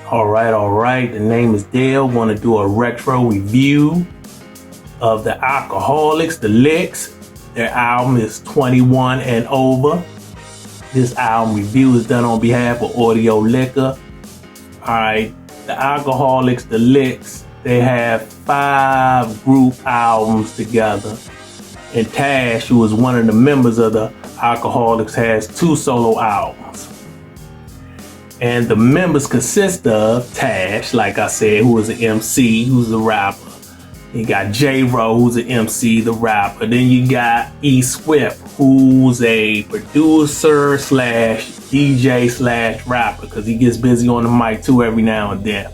All right. The name is Dale. Want to do a retro review of the Alkaholiks, the Licks. Their album is 21 and over. This album review is done on behalf of Audio Liquor. All right. The Alkaholiks, the Licks, they have 5 group albums together. And Tash, who is one of the members of the Alkaholiks, has 2 solo albums. And the members consist of Tash, like I said, who is an MC, who's a rapper. You got J-Ro, who's an MC, the rapper. Then you got E Swift, who's a producer slash DJ slash rapper, because he gets busy on the mic too every now and then.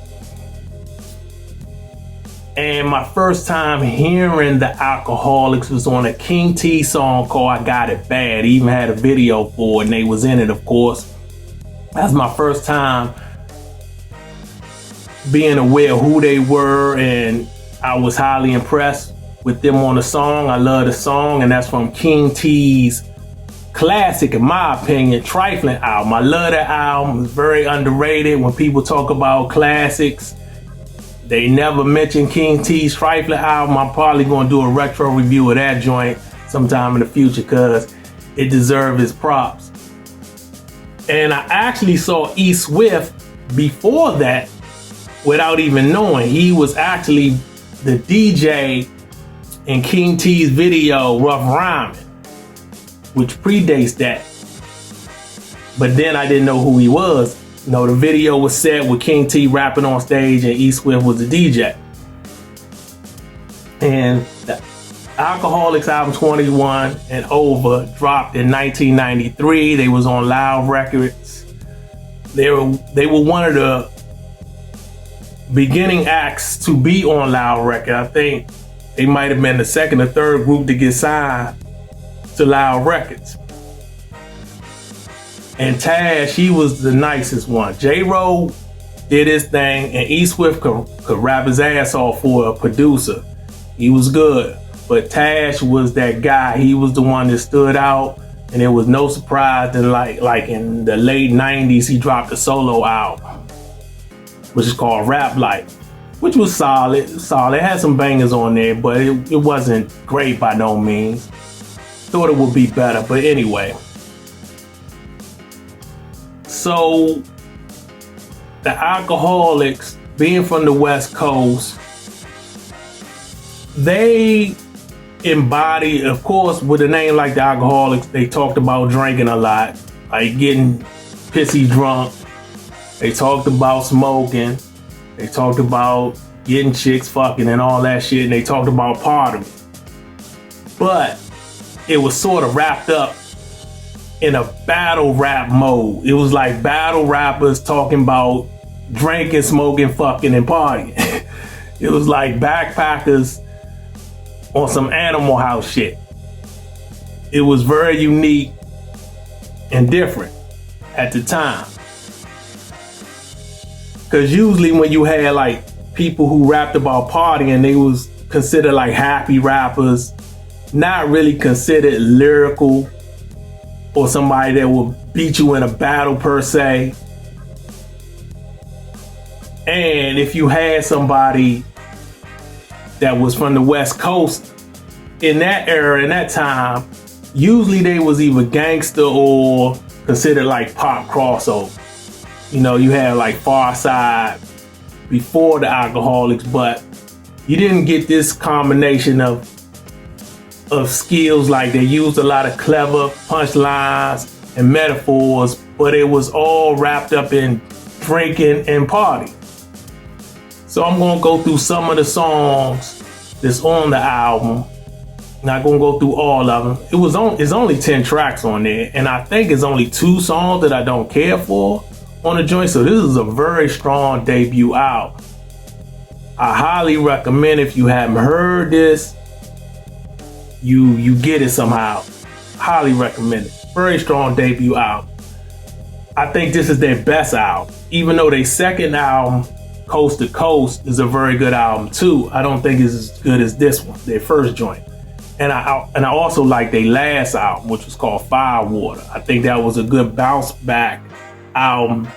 And my first time hearing the Alkaholiks was on a King T song called I Got It Bad. He even had a video for it, and they was in it, of course. That's my first time being aware of who they were, and I was highly impressed with them on the song. I love the song, and that's from King T's classic, in my opinion, Trifling album. I love that album. It's very underrated. When people talk about classics, they never mention King T's Trifling album. I'm probably going to do a retro review of that joint sometime in the future because it deserves its props. And I actually saw E Swift before that without even knowing. He was actually the DJ in King T's video Rough Rhyming, which predates that. But then I didn't know who he was. You know, the video was set with King T rapping on stage and E Swift was the DJ. And the Alkaholiks album 21 and over dropped in 1993. They was on Loud Records. They were one of the beginning acts to be on Loud Records. I think they might have been the second or third group to get signed to Loud Records. And Tash, he was the nicest one. J-Ro did his thing, and E Swift could rap his ass off for a producer. He was good. But Tash was that guy. He was the one that stood out, and it was no surprise that like in the late 90s, he dropped a solo album, which is called Rap Life, which was solid. It had some bangers on there, but it wasn't great by no means. Thought it would be better, but anyway. So the Alkaholiks, being from the West Coast, they embody, of course, with a name like the Alkaholiks, they talked about drinking a lot, like getting pissy drunk. They talked about smoking. They talked about getting chicks fucking and all that shit. And they talked about partying. But it was sort of wrapped up in a battle rap mode. It was like battle rappers talking about drinking, smoking, fucking, and partying. It was like backpackers on some Animal House shit. It was very unique and different at the time. Because usually when you had like people who rapped about partying, they was considered like happy rappers, not really considered lyrical or somebody that will beat you in a battle per se. And if you had somebody that was from the West Coast in that era, in that time, usually they was either gangster or considered like pop crossover. You know, you had like Pharcyde before the Alkaholiks, but you didn't get this combination of skills. Like they used a lot of clever punchlines and metaphors, but it was all wrapped up in drinking and party. So I'm gonna go through some of the songs that's on the album. Not gonna go through all of them. It's only 10 tracks on there, and I think it's only 2 songs that I don't care for on the joint. So this is a very strong debut album. I highly recommend, if you haven't heard this, you get it somehow. Highly recommend it. Very strong debut album. I think this is their best album. Even though their second album, Coast to Coast, is a very good album too, I don't think it's as good as this one, their first joint. And I also like their last album, which was called Firewater. I think that was a good bounce back album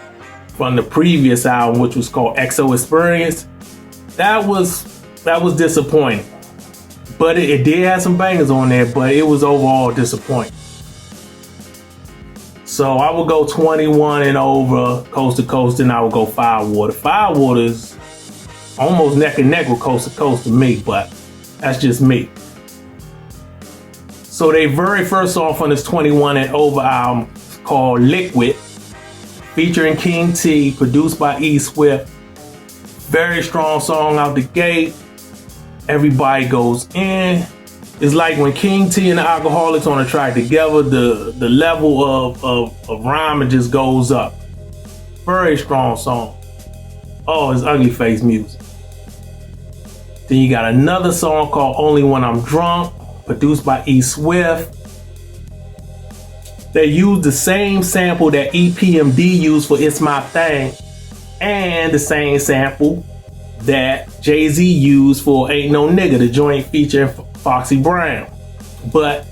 from the previous album, which was called XO Experience. That was disappointing. But it did have some bangers on there, but it was overall disappointing. So I would go 21 and over, Coast to Coast, and I would go Firewater. Firewater is almost neck and neck with Coast to Coast to me, but that's just me. So their very first song from this 21 and over album is called Liquid, featuring King T, produced by E Swift. Very strong song out the gate. Everybody goes in. It's like when King T and the Alkaholiks on a track together, the level of rhyming just goes up. Very strong song. Oh, it's ugly face music. Then you got another song called Only When I'm Drunk, produced by E Swift. They used the same sample that EPMD used for It's My Thing, and the same sample that Jay-Z used for Ain't No Nigga, the joint featuring Foxy Brown. But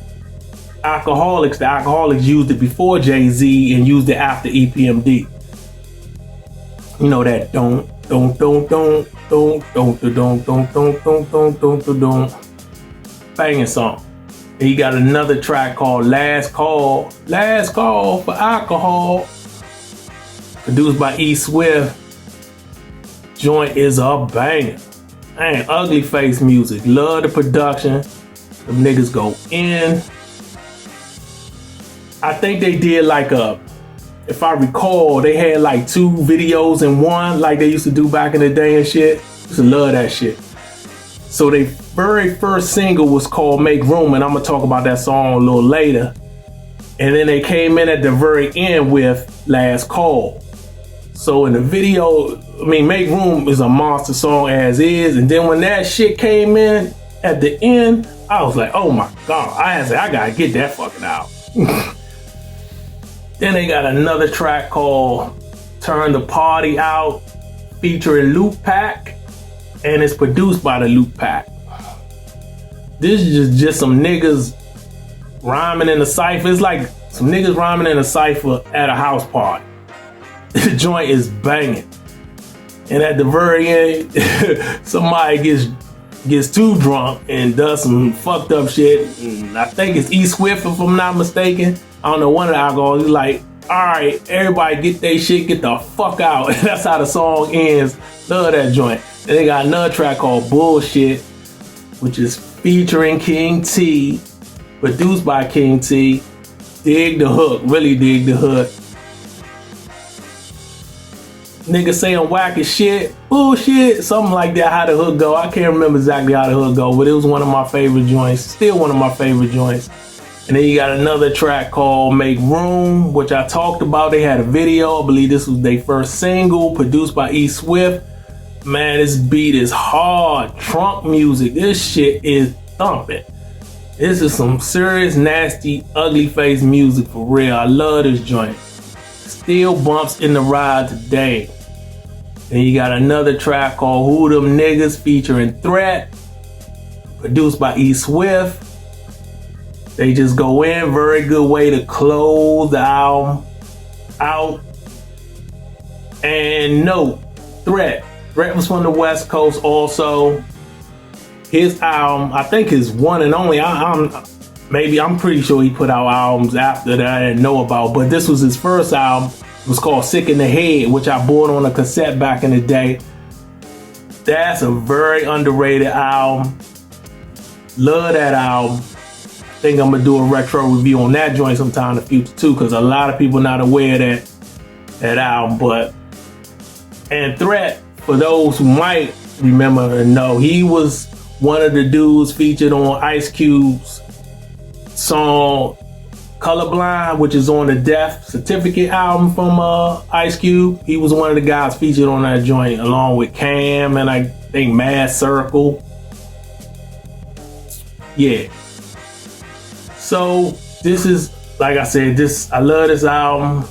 the Alkaholiks used it before Jay-Z and used it after EPMD. You know that don't banging song. And you got another track called Last Call for Alcohol, produced by E Swift. Joint is a banger. Man, ugly face music. Love the production. Them niggas go in. I think they did like if I recall, they had like 2 videos in one, like they used to do back in the day and shit. Used to love that shit. So their very first single was called Make Room, and I'm gonna talk about that song a little later. And then they came in at the very end with Last Call. So in the video, Make Room is a monster song as is. And then when that shit came in at the end, I was like, oh my God. I gotta get that fucking out. Then they got another track called Turn the Party Out, featuring Luke Pack, and it's produced by the Luke Pack. This is just some niggas rhyming in a cypher. It's like some niggas rhyming in a cypher at a house party. The joint is banging. And at the very end, somebody gets too drunk and does some fucked up shit. And I think it's E Swift, if I'm not mistaken. I don't know, one of the alcoholics. He's like, all right, everybody get their shit, get the fuck out. And that's how the song ends. Love that joint. And they got another track called Bullshit, which is featuring King T, produced by King T. Dig the hook, really dig the hook. Niggas say I'm whack as shit, bullshit, something like that, how the hook go. I can't remember exactly how the hook go, but it was one of my favorite joints, still one of my favorite joints. And then you got another track called Make Room, which I talked about. They had a video, I believe this was their first single, produced by E Swift. Man, this beat is hard, trunk music, this shit is thumping. This is some serious, nasty, ugly face music for real. I love this joint. Still bumps in the ride today. And you got another track called Who Them Niggas, featuring Threat, produced by E Swift. They just go in, very good way to close the album out. And no, Threat was from the West Coast also. His album, I think his one and only, I'm pretty sure he put out albums after that I didn't know about, but this was his first album. It was called Sick in the Head, which I bought on a cassette back in the day. That's a very underrated album. Love that album. I think I'm gonna do a retro review on that joint sometime in the future too, because a lot of people not aware of that album. And Threat, for those who might remember and know, he was one of the dudes featured on Ice Cube's song Colorblind, which is on the Death Certificate album from Ice Cube. He was one of the guys featured on that joint, along with Cam and I think Mad Circle. Yeah. So this is, like I said, I love this album.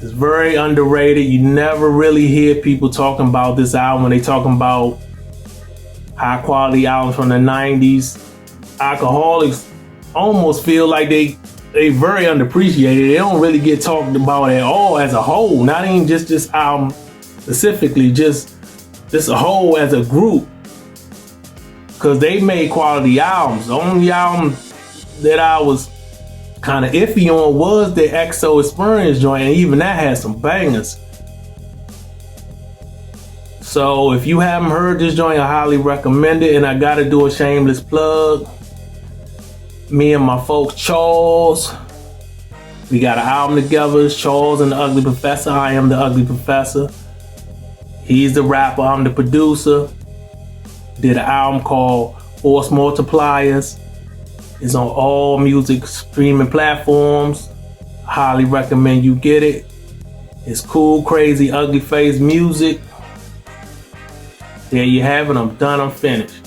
It's very underrated. You never really hear people talking about this album when they talking about high quality albums from the 90s. Alkaholiks almost feel like they they very underappreciated. They don't really get talked about at all as a whole. Not even just this album specifically, just a whole as a group. Cause they made quality albums. The only album that I was kind of iffy on was the XO Experience joint, and even that had some bangers. So if you haven't heard this joint, I highly recommend it. And I gotta do a shameless plug. Me and my folks Charles, we got an album together. It's Charles and the Ugly Professor. I am the Ugly Professor. He's the rapper, I'm the producer. Did an album called Force Multipliers. It's on all music streaming platforms. Highly recommend you get it. It's cool, crazy, ugly face music. There you have it. I'm done. I'm finished.